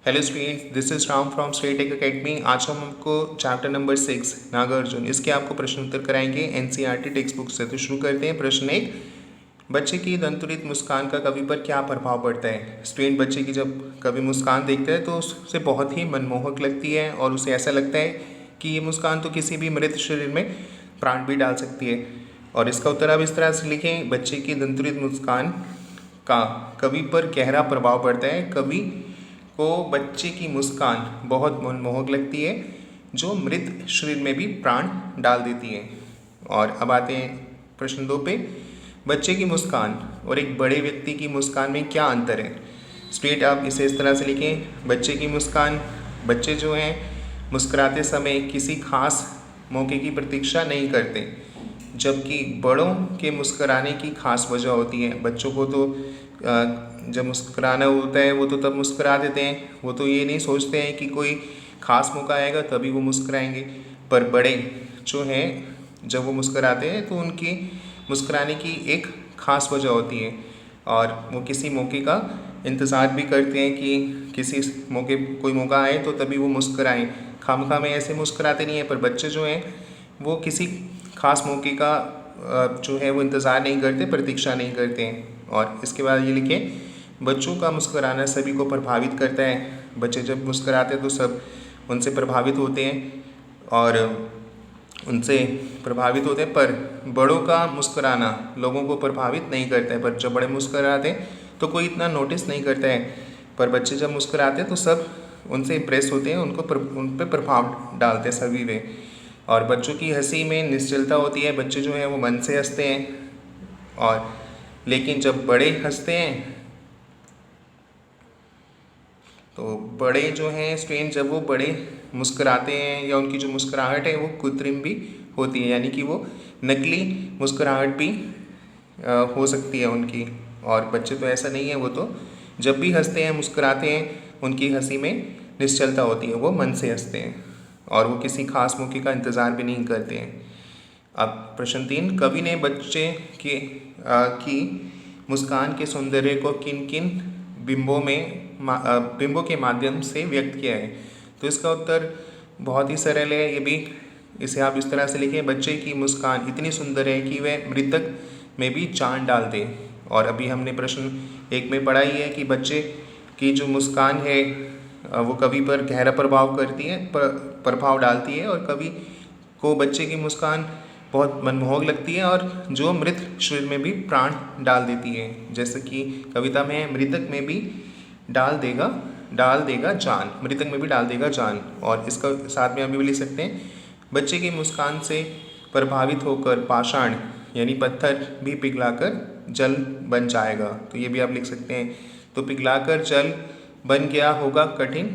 Hello students, this is Ram from Statech academy. आज हम आपको चैप्टर नंबर 6 नागार्जुन इसके आपको प्रश्न उत्तर कराएंगे एनसीईआरटी टेक्स्ट बुक से। तो शुरू करते हैं। प्रश्न 1, बच्चे की दंतुरित मुस्कान का कवि पर क्या प्रभाव पड़ता है। स्टूडेंट, बच्चे की जब कवि मुस्कान देखता है तो उससे बहुत ही मनमोहक लगती है और उसे ऐसा लगता है कि ये मुस्कान तो किसी भी मृत शरीर में प्राण भी डाल सकती है। और इसका उत्तर आप इस तरह से लिखें, बच्चे की दंतुरित मुस्कान का कवि पर गहरा प्रभाव पड़ता है। कवि को बच्चे की मुस्कान बहुत मनमोहक लगती है जो मृत शरीर में भी प्राण डाल देती है। और अब आते हैं प्रश्न 2 पे। बच्चे की मुस्कान और एक बड़े व्यक्ति की मुस्कान में क्या अंतर है। स्ट्रेट आप इसे इस तरह से लिखें, बच्चे की मुस्कान, बच्चे जो हैं मुस्कुराते समय किसी खास मौके की प्रतीक्षा नहीं करते, जबकि बड़ों के मुस्कुराने की खास वजह होती है। बच्चों को तो जब मुस्कुराना होता है वो तो तब मुस्कुरा देते हैं, वो तो ये नहीं सोचते हैं कि कोई ख़ास मौका आएगा तभी वो मुस्कुराएंगे। पर बड़े जो हैं जब वो मुस्कुराते हैं तो उनकी मुस्कुराने की एक ख़ास वजह होती है और वो किसी मौके का इंतज़ार भी करते हैं कि किसी मौके कोई मौका आए तो तभी वो मुस्कुराएं। खामखा में ऐसे मुस्कुराते नहीं हैं। पर बच्चे जो हैं वो किसी ख़ास मौके का जो है वो इंतज़ार नहीं करते, प्रतीक्षा नहीं करते हैं। और इसके बाद ये लिखें, बच्चों का मुस्कुराना सभी को प्रभावित करता है। बच्चे जब मुस्कुराते हैं तो सब उनसे प्रभावित होते हैं और उनसे प्रभावित होते हैं। पर बड़ों का मुस्कुराना लोगों को प्रभावित नहीं करता है। पर जब बड़े मुस्कुराते हैं तो कोई इतना नोटिस नहीं करता है। पर बच्चे जब मुस्कुराते हैं तो सब उनसे इम्प्रेस होते हैं, उन पर प्रभाव डालते हैं सभी वे। और बच्चों की हंसी में निश्चलता होती है। बच्चे जो हैं वो मन से हंसते हैं। और लेकिन जब बड़े हंसते हैं तो बड़े जो हैं स्टूडेंट जब वो बड़े मुस्कुराते हैं या उनकी जो मुस्कुराहट है वो कृत्रिम भी होती है, यानी कि वो नकली मुस्कुराहट भी हो सकती है उनकी। और बच्चे तो ऐसा नहीं है, वो तो जब भी हंसते हैं मुस्कुराते हैं उनकी हंसी में निश्चलता होती है, वो मन से हंसते हैं और वो किसी खास मौके का इंतज़ार भी नहीं करते हैं। अब प्रश्न 3, कवि ने बच्चे की मुस्कान के सौंदर्य को किन किन बिंबों के माध्यम से व्यक्त किया है। तो इसका उत्तर बहुत ही सरल है। ये भी इसे आप इस तरह से लिखें, बच्चे की मुस्कान इतनी सुंदर है कि वह मृतक में भी जान डाल दे। और अभी हमने प्रश्न 1 में पढ़ा ही है कि बच्चे की जो मुस्कान है वो कवि पर गहरा प्रभाव करती है, प्रभाव डालती है और कवि को बच्चे की मुस्कान बहुत मनमोहक लगती है और जो मृत शरीर में भी प्राण डाल देती है। जैसे कि कविता में है, मृतक में भी डाल देगा जान, मृतक में भी डाल देगा जान। और इसका साथ में अभी भी लिख सकते हैं, बच्चे की मुस्कान से प्रभावित होकर पाषाण यानी पत्थर भी पिघलाकर जल बन जाएगा। तो ये भी आप लिख सकते हैं। तो पिघलाकर जल बन गया होगा कठिन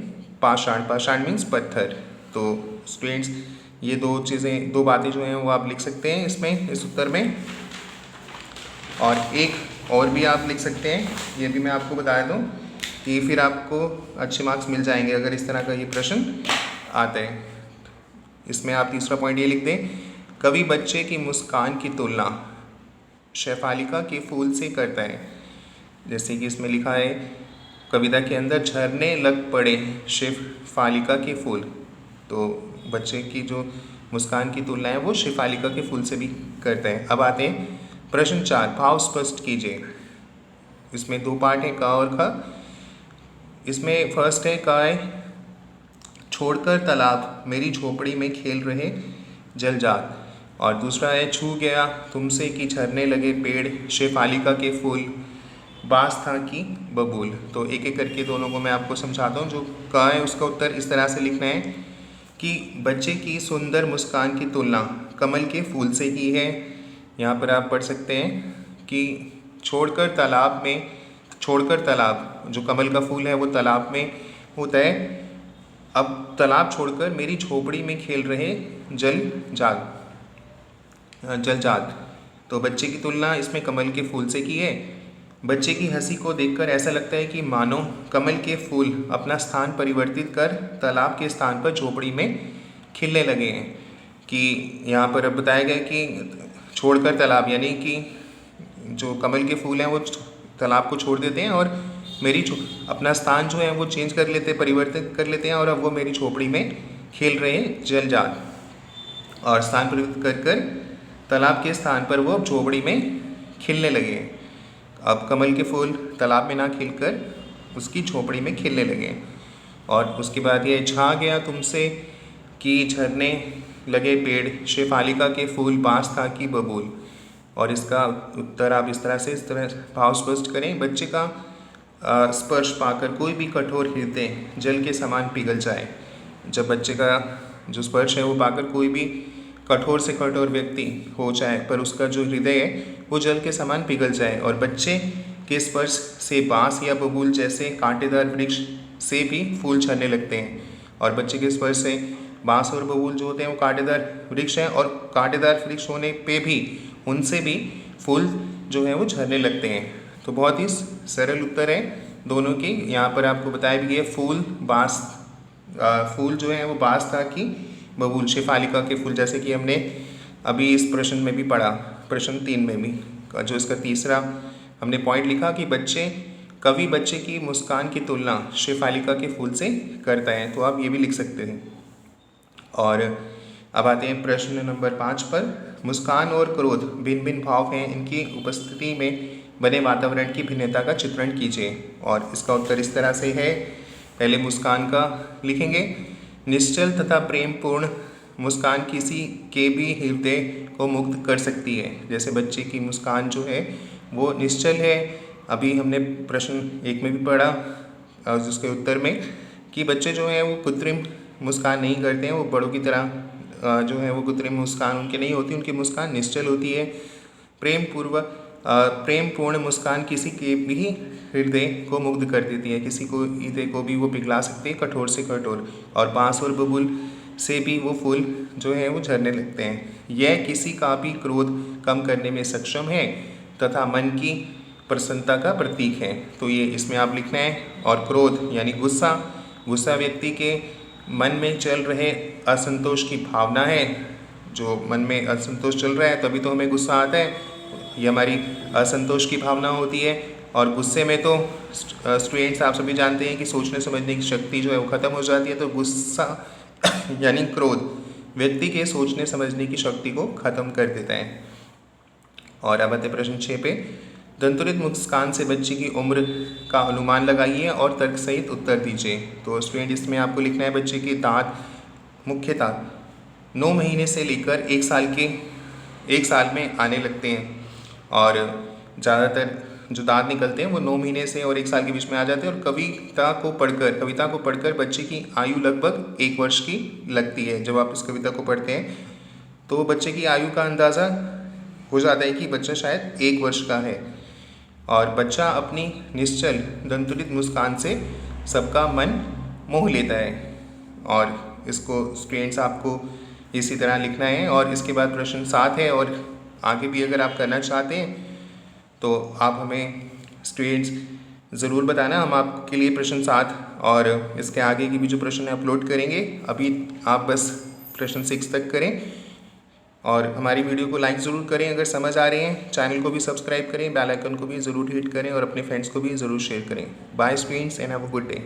पाषाण, पाषाण मीन्स पत्थर। तो स्टूडेंट्स ये दो बातें जो हैं वो आप लिख सकते हैं इसमें, इस उत्तर में। और एक और भी आप लिख सकते हैं, ये भी मैं आपको बता दूं कि फिर आपको अच्छे मार्क्स मिल जाएंगे अगर इस तरह का ये प्रश्न आता है। इसमें आप तीसरा पॉइंट ये लिख दें, कवि बच्चे की मुस्कान की तुलना शेफालिका के फूल से करता है। जैसे कि इसमें लिखा है, कविता के अंदर झरने लग पड़े शेफालिका के फूल। तो बच्चे की जो मुस्कान की तुलना है वो शेफालिका के फूल से भी करता है। अब आते हैं प्रश्न 4, भाव स्पष्ट कीजिए। इसमें 2 पार्ट हैं, का और खा। इसमें फर्स्ट है, का है, छोड़कर तालाब मेरी झोपड़ी में खेल रहे जलजात। और दूसरा है, छू गया तुमसे कि झरने लगे पेड़ शेफालिका के फूल बास था की बबूल। तो एक एक करके दोनों को मैं आपको समझाता हूँ। जो का है उसका उत्तर इस तरह से लिखना है कि बच्चे की सुंदर मुस्कान की तुलना कमल के फूल से की है। यहाँ पर आप पढ़ सकते हैं कि छोड़कर तालाब जो कमल का फूल है वो तालाब में होता है। अब तालाब छोड़कर मेरी झोपड़ी में खेल रहे जलजात। तो बच्चे की तुलना इसमें कमल के फूल से की है। बच्चे की हंसी को देखकर ऐसा लगता है कि मानो कमल के फूल अपना स्थान परिवर्तित कर तालाब के स्थान पर झोपड़ी में खिलने लगे हैं। कि यहाँ पर अब बताया गया कि छोड़कर तालाब, यानी कि जो कमल के फूल हैं वो तालाब को छोड़ देते हैं और अपना स्थान जो है वो चेंज कर लेते हैं, परिवर्तित कर लेते हैं और अब वो मेरी झोपड़ी में खेल रहे हैं जलजात, और स्थान परिवर्तित कर कर तालाब के स्थान पर वो झोपड़ी में खिलने लगे। अब कमल के फूल तालाब में ना खिलकर उसकी झोपड़ी में खिलने लगे। और उसके बाद ये छा गया तुमसे कि झरने लगे पेड़, शेफालिका के फूल बांस था कि बबूल। और इसका उत्तर आप इस तरह भाव स्पष्ट करें। बच्चे का स्पर्श पाकर कोई भी कठोर हृदय जल के समान पिघल जाए। जब बच्चे का जो स्पर्श है वो पाकर कोई भी कठोर से कठोर व्यक्ति हो जाए, पर उसका जो हृदय है वो जल के समान पिघल जाए। और बच्चे के स्पर्श से बांस या बबूल जैसे कांटेदार वृक्ष से भी फूल झरने लगते हैं। और बच्चे के स्पर्श से बांस और बबूल जो होते हैं वो कांटेदार वृक्ष हैं, और कांटेदार वृक्ष होने पे भी उनसे भी फूल जो है वो झरने लगते हैं। तो बहुत ही सरल उत्तर है दोनों के। यहाँ पर आपको बताया भी है फूल जो है वो बांस था कि बबूल, शेफालिका के फूल, जैसे कि हमने अभी इस प्रश्न में भी पढ़ा, प्रश्न 3 में भी, जो इसका तीसरा हमने पॉइंट लिखा कि कवि बच्चे की मुस्कान की तुलना शेफालिका के फूल से करता है। तो आप ये भी लिख सकते हैं। और अब आते हैं प्रश्न नंबर 5 पर। मुस्कान और क्रोध भिन्न भिन्न भाव हैं, इनकी उपस्थिति में बने वातावरण की भिन्नता का चित्रण कीजिए। और इसका उत्तर इस तरह से है। पहले मुस्कान का लिखेंगे। निश्चल तथा प्रेमपूर्ण मुस्कान किसी के भी हृदय को मुग्ध कर सकती है। जैसे बच्चे की मुस्कान जो है वो निश्चल है। अभी हमने प्रश्न 1 में भी पढ़ा जिसके उत्तर में कि बच्चे जो हैं वो कृत्रिम मुस्कान नहीं करते हैं, वो बड़ों की तरह जो है वो कृत्रिम मुस्कान उनकी नहीं होती, उनकी मुस्कान निश्चल होती है। प्रेमपूर्ण मुस्कान किसी के भी हृदय को मुग्ध कर देती है, किसी को हृदय को भी वो पिघला सकते हैं कठोर से कठोर। और बांस और बबूल से भी वो फूल जो है वो झरने लगते हैं। यह किसी का भी क्रोध कम करने में सक्षम है तथा मन की प्रसन्नता का प्रतीक है। तो ये इसमें आप लिखना है। और क्रोध यानी गुस्सा व्यक्ति के मन में चल रहे असंतोष की भावना है। जो मन में असंतोष चल रहा है तभी तो हमें गुस्सा आता है, ये हमारी असंतोष की भावना होती है। और गुस्से में तो स्टूडेंट्स आप सभी जानते हैं कि सोचने समझने की शक्ति जो है वो ख़त्म हो जाती है। तो गुस्सा यानी क्रोध व्यक्ति के सोचने समझने की शक्ति को ख़त्म कर देता है। और अब आते प्रश्न 6 पे। दंतुरित मुस्कान से बच्चे की उम्र का अनुमान लगाइए और तर्क सहित उत्तर दीजिए। तो स्टूडेंट इसमें आपको लिखना है बच्चे के दांत मुख्यतः 9 महीने से लेकर 1 साल में आने लगते हैं। और ज़्यादातर जो दांत निकलते हैं वो 9 महीने से और 1 साल के बीच में आ जाते हैं। और कविता को पढ़कर बच्चे की आयु लगभग 1 वर्ष की लगती है। जब आप इस कविता को पढ़ते हैं तो बच्चे की आयु का अंदाज़ा हो जाता है कि बच्चा शायद 1 वर्ष का है। और बच्चा अपनी निश्चल दंतुलित मुस्कान से सबका मन मोह लेता है। और इसको स्टूडेंट्स आपको इसी तरह लिखना है। और इसके बाद प्रश्न 7 है, और आगे भी अगर आप करना चाहते हैं तो आप हमें स्टूडेंट्स ज़रूर बताना, हम आपके लिए प्रश्न 7 और इसके आगे की भी जो प्रश्न है अपलोड करेंगे। अभी आप बस प्रश्न 6 तक करें और हमारी वीडियो को लाइक ज़रूर करें अगर समझ आ रही हैं। चैनल को भी सब्सक्राइब करें, बेल आइकन को भी ज़रूर हिट करें और अपने फ्रेंड्स को भी ज़रूर शेयर करें। Bye students and have a good day.